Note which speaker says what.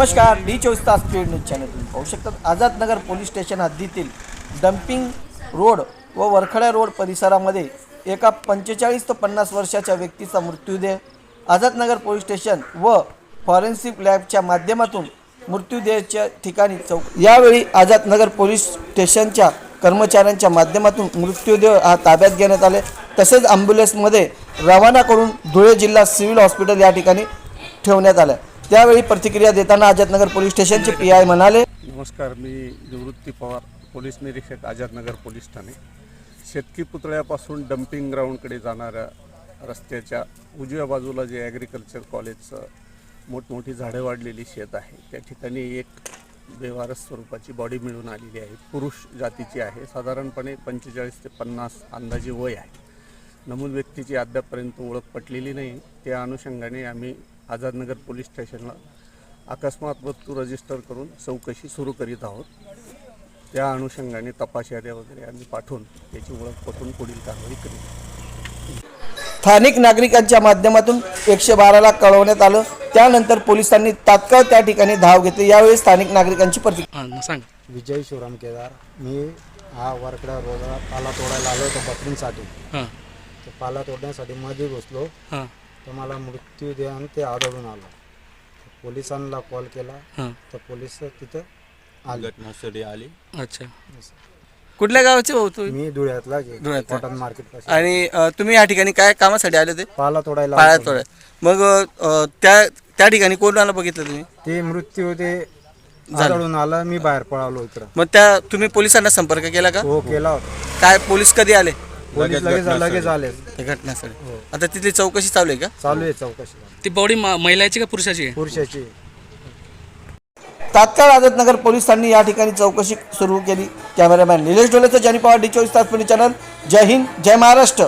Speaker 1: नमस्कार, डी24 speed news channel तुम्ही पाहू शकता। आझादनगर पोलीस स्टेशन हद्दीतील डम्पिंग रोड व वरखड्या रोड परिसरामध्ये एका 45 ते 50 वर्षाच्या व्यक्तीचा मृत्यूदेह आझादनगर पोलीस स्टेशन व फॉरेन्सिक लॅबच्या माध्यमातून मृत्यूदेहाच्या ठिकाणी यावेळी आझादनगर पोलीस स्टेशनच्या कर्मचाऱ्यांच्या माध्यमातून मृत्यूदेह हा ताब्यात घेण्यात आले। तसेच ॲम्ब्युलन्समध्ये रवाना करून धुळे जिल्हा सिव्हिल हॉस्पिटल या ठिकाणी ठेवण्यात आलं। त्यावेळी प्रतिक्रिया देताना आझादनगर पोलीस स्टेशनचे पीआय म्हणाले,
Speaker 2: नमस्कार, मी निवृत्ती पवार, पोलीस निरीक्षक, आझादनगर पोलीस ठाणे। शेतकी पुतळ्यापासून डम्पिंग ग्राउंडकडे जाणाऱ्या रस्त्याच्या उजव्या बाजूला जे ॲग्रिकल्चर कॉलेजचं मोठमोठी झाडं वाढलेली शेत आहे, त्या ठिकाणी एक बेवारस स्वरूपाची बॉडी मिळून आलेली आहे। पुरुष जातीची आहे, साधारणपणे 45 ते 50 अंदाजे वय आहे। नमूद व्यक्तीची अद्यापपर्यंत ओळख पटलेली नाही। त्या अनुषंगाने आम्ही आझादनगर पोलीस स्टेशनला अकस्मात मृत्यू रजिस्टर करून चौकशी सुरू करीत आहोत। त्या अनुषंगाने तपास याद्या वगैरे आम्ही पाठवून त्याची ओळख पटवून पुढील कारवाई करू।
Speaker 1: स्थानिक नागरिकांच्या माध्यमातून 112ला कळवण्यात आलं। त्यानंतर पोलिसांनी तात्काळ त्या ठिकाणी धाव घेतली। यावेळी स्थानिक नागरिकांची प्रतिक्रिया
Speaker 3: सांग। विजय शिवराम केदार, मी हा वरकडा रोडला पाला तोडायला आलो होतो बकरींसाठी। तो पाला तोडण्यासाठी मध्ये घुसलो तर मला मृत्यू द्या आणि ते आढळून आलं। पोलिसांना कॉल केला तर पोलीस तिथं
Speaker 4: घटनास्थळी आली।
Speaker 1: अच्छा, कुठल्या गावाचे हो तुम्ही?
Speaker 3: मी धुळ्यातला कॉटन मार्केट पासून।
Speaker 1: आणि तुम्ही या ठिकाणी काय कामासाठी आले होते?
Speaker 3: पाला तोडायला
Speaker 1: पाला तोडाय। मग त्या ठिकाणी कोणाला बघितलं तुम्ही?
Speaker 3: ते मृत्यू ते आढळून आलं, मी बाहेर पळालो इकडं।
Speaker 1: मग तुम्ही पोलिसांना संपर्क केला का?
Speaker 3: हो केला होता।
Speaker 1: काय पोलीस कधी आले?
Speaker 3: पोलीस लगेच आले
Speaker 1: त्या घटनास्थळी। आता तिथली चौकशी चालू आहे का?
Speaker 3: चालू आहे चौकशी।
Speaker 4: ती बॉडी महिलाची का पुरुषाची आहे?
Speaker 3: पुरुषाची।
Speaker 1: तात्काळ आझादनगर पोलिसांनी या ठिकाणी चौकशी सुरू केली। कॅमेरामॅन निलेश डोलेचं, जानी पवार, डी24 चॅनल। जय हिंद, जय महाराष्ट्र।